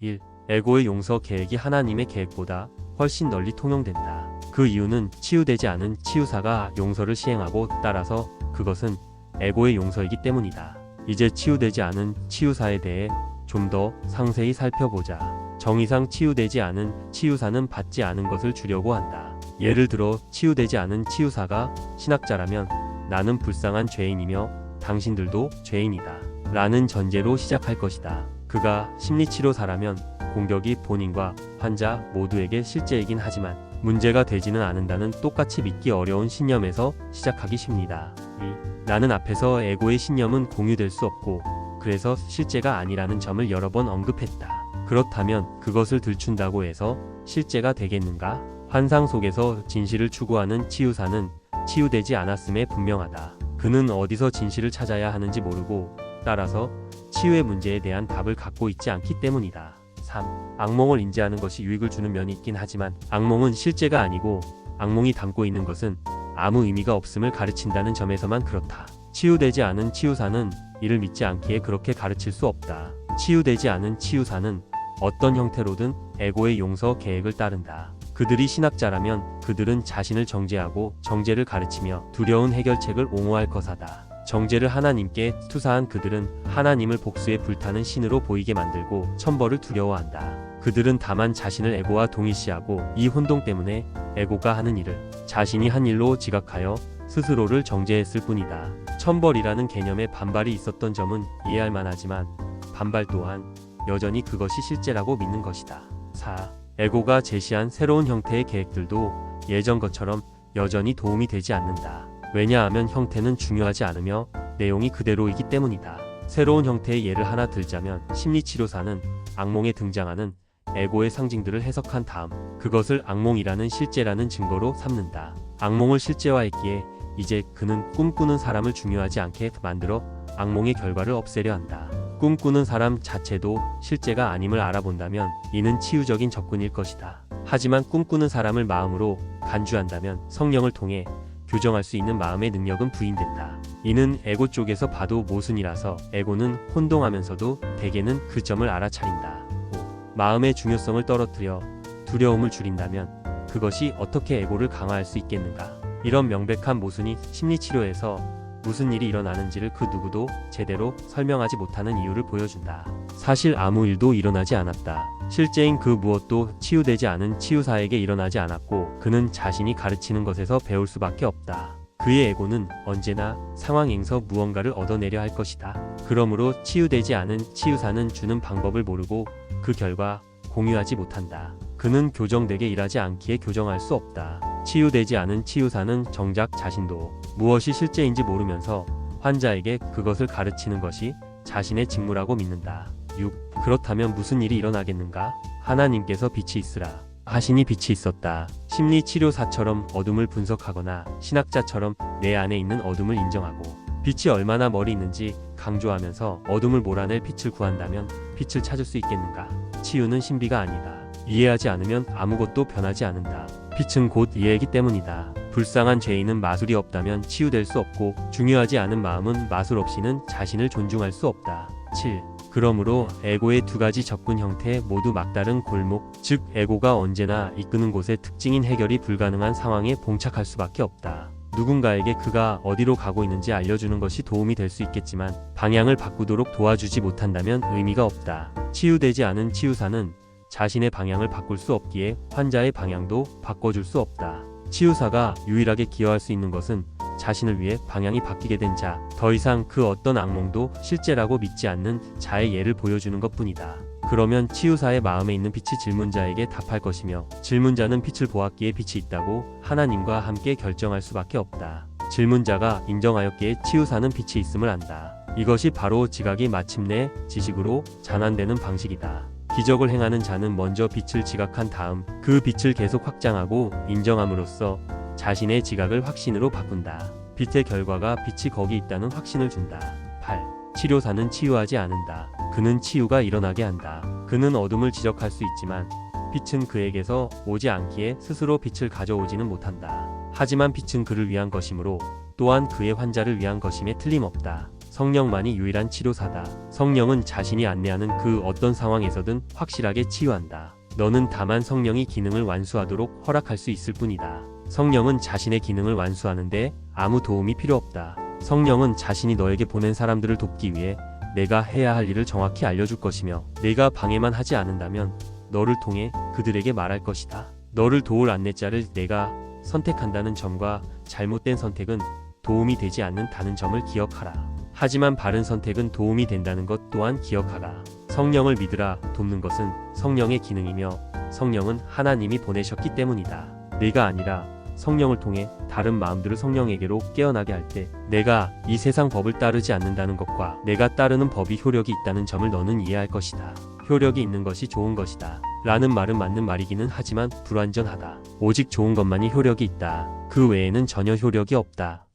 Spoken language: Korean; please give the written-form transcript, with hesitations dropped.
1. 에고의 용서 계획이 하나님의 계획보다 훨씬 널리 통용된다. 그 이유는 치유되지 않은 치유사가 용서를 시행하고 따라서 그것은 에고의 용서이기 때문이다. 이제 치유되지 않은 치유사에 대해 좀 더 상세히 살펴보자. 정의상 치유되지 않은 치유사는 받지 않은 것을 주려고 한다. 예를 들어 치유되지 않은 치유사가 신학자라면 나는 불쌍한 죄인이며 당신들도 죄인이다 라는 전제로 시작할 것이다. 그가 심리치료사라면 공격이 본인과 환자 모두에게 실제이긴 하지만 문제가 되지는 않는다는 똑같이 믿기 어려운 신념에서 시작하기 쉽니다. 2. 나는 앞에서 에고의 신념은 공유될 수 없고 그래서 실제가 아니라는 점을 여러 번 언급했다. 그렇다면 그것을 들춘다고 해서 실제가 되겠는가? 환상 속에서 진실을 추구하는 치유사는 치유되지 않았음에 분명하다. 그는 어디서 진실을 찾아야 하는지 모르고 따라서 치유의 문제에 대한 답을 갖고 있지 않기 때문이다. 3. 악몽을 인지하는 것이 유익을 주는 면이 있긴 하지만 악몽은 실제가 아니고 악몽이 담고 있는 것은 아무 의미가 없음을 가르친다는 점에서만 그렇다. 치유되지 않은 치유사는 이를 믿지 않기에 그렇게 가르칠 수 없다. 치유되지 않은 치유사는 어떤 형태로든 에고의 용서 계획을 따른다. 그들이 신학자라면 그들은 자신을 정죄하고 정죄를 가르치며 두려운 해결책을 옹호할 것이다. 정죄를 하나님께 투사한 그들은 하나님을 복수의 불타는 신으로 보이게 만들고 천벌을 두려워한다. 그들은 다만 자신을 에고와 동일시하고 이 혼동 때문에 에고가 하는 일을 자신이 한 일로 지각하여 스스로를 정죄했을 뿐이다. 천벌이라는 개념에 반발이 있었던 점은 이해할 만하지만 반발 또한 여전히 그것이 실제라고 믿는 것이다. 4. 에고가 제시한 새로운 형태의 계획들도 예전 것처럼 여전히 도움이 되지 않는다. 왜냐하면 형태는 중요하지 않으며 내용이 그대로이기 때문이다. 새로운 형태의 예를 하나 들자면 심리치료사는 악몽에 등장하는 에고의 상징들을 해석한 다음 그것을 악몽이라는 실제라는 증거로 삼는다. 악몽을 실제화했기에 이제 그는 꿈꾸는 사람을 중요하지 않게 만들어 악몽의 결과를 없애려 한다. 꿈꾸는 사람 자체도 실제가 아님을 알아본다면 이는 치유적인 접근일 것이다. 하지만 꿈꾸는 사람을 마음으로 간주한다면 성령을 통해 교정할 수 있는 마음의 능력은 부인된다. 이는 에고 쪽에서 봐도 모순이라서 에고는 혼동하면서도 대개는 그 점을 알아차린다. 5. 마음의 중요성을 떨어뜨려 두려움을 줄인다면 그것이 어떻게 에고를 강화할 수 있겠는가? 이런 명백한 모순이 심리치료에서 무슨 일이 일어나는지를 그 누구도 제대로 설명하지 못하는 이유를 보여준다. 사실 아무 일도 일어나지 않았다. 실제인 그 무엇도 치유되지 않은 치유사에게 일어나지 않았고 그는 자신이 가르치는 것에서 배울 수밖에 없다. 그의 에고는 언제나 상황에서 무언가를 얻어내려 할 것이다. 그러므로 치유되지 않은 치유사는 주는 방법을 모르고 그 결과 공유하지 못한다. 그는 교정되게 일하지 않기에 교정할 수 없다. 치유되지 않은 치유사는 정작 자신도 무엇이 실제인지 모르면서 환자에게 그것을 가르치는 것이 자신의 직무라고 믿는다. 6. 그렇다면 무슨 일이 일어나겠는가? 하나님께서 빛이 있으라 하시니 빛이 있었다. 심리치료사처럼 어둠을 분석하거나 신학자처럼 내 안에 있는 어둠을 인정하고 빛이 얼마나 멀리 있는지 강조하면서 어둠을 몰아낼 빛을 구한다면 빛을 찾을 수 있겠는가? 치유는 신비가 아니다. 이해하지 않으면 아무것도 변하지 않는다. 빛은 곧 이해이기 때문이다. 불쌍한 죄인은 마술이 없다면 치유될 수 없고 중요하지 않은 마음은 마술 없이는 자신을 존중할 수 없다. 7. 그러므로 에고의 두 가지 접근 형태 모두 막다른 골목, 즉 에고가 언제나 이끄는 곳의 특징인 해결이 불가능한 상황에 봉착할 수밖에 없다. 누군가에게 그가 어디로 가고 있는지 알려주는 것이 도움이 될 수 있겠지만 방향을 바꾸도록 도와주지 못한다면 의미가 없다. 치유되지 않은 치유사는 자신의 방향을 바꿀 수 없기에 환자의 방향도 바꿔줄 수 없다. 치유사가 유일하게 기여할 수 있는 것은 자신을 위해 방향이 바뀌게 된 자, 더 이상 그 어떤 악몽도 실제라고 믿지 않는 자의 예를 보여주는 것뿐이다. 그러면 치유사의 마음에 있는 빛이 질문자에게 답할 것이며 질문자는 빛을 보았기에 빛이 있다고 하나님과 함께 결정할 수밖에 없다. 질문자가 인정하였기에 치유사는 빛이 있음을 안다. 이것이 바로 지각이 마침내 지식으로 전환되는 방식이다. 기적을 행하는 자는 먼저 빛을 지각한 다음 그 빛을 계속 확장하고 인정함으로써 자신의 지각을 확신으로 바꾼다. 빛의 결과가 빛이 거기 있다는 확신을 준다. 8. 치료사는 치유하지 않는다. 그는 치유가 일어나게 한다. 그는 어둠을 지적할 수 있지만 빛은 그에게서 오지 않기에 스스로 빛을 가져오지는 못한다. 하지만 빛은 그를 위한 것이므로 또한 그의 환자를 위한 것임에 틀림없다. 성령만이 유일한 치료사다. 성령은 자신이 안내하는 그 어떤 상황에서든 확실하게 치유한다. 너는 다만 성령이 기능을 완수하도록 허락할 수 있을 뿐이다. 성령은 자신의 기능을 완수하는데 아무 도움이 필요 없다. 성령은 자신이 너에게 보낸 사람들을 돕기 위해 내가 해야 할 일을 정확히 알려줄 것이며 내가 방해만 하지 않는다면 너를 통해 그들에게 말할 것이다. 너를 도울 안내자를 내가 선택한다는 점과 잘못된 선택은 도움이 되지 않는다는 점을 기억하라. 하지만 바른 선택은 도움이 된다는 것 또한 기억하라. 성령을 믿으라. 돕는 것은 성령의 기능이며 성령은 하나님이 보내셨기 때문이다. 내가 아니라 성령을 통해 다른 마음들을 성령에게로 깨어나게 할 때 내가 이 세상 법을 따르지 않는다는 것과 내가 따르는 법이 효력이 있다는 점을 너는 이해할 것이다. 효력이 있는 것이 좋은 것이다. 라는 말은 맞는 말이기는 하지만 불완전하다. 오직 좋은 것만이 효력이 있다. 그 외에는 전혀 효력이 없다.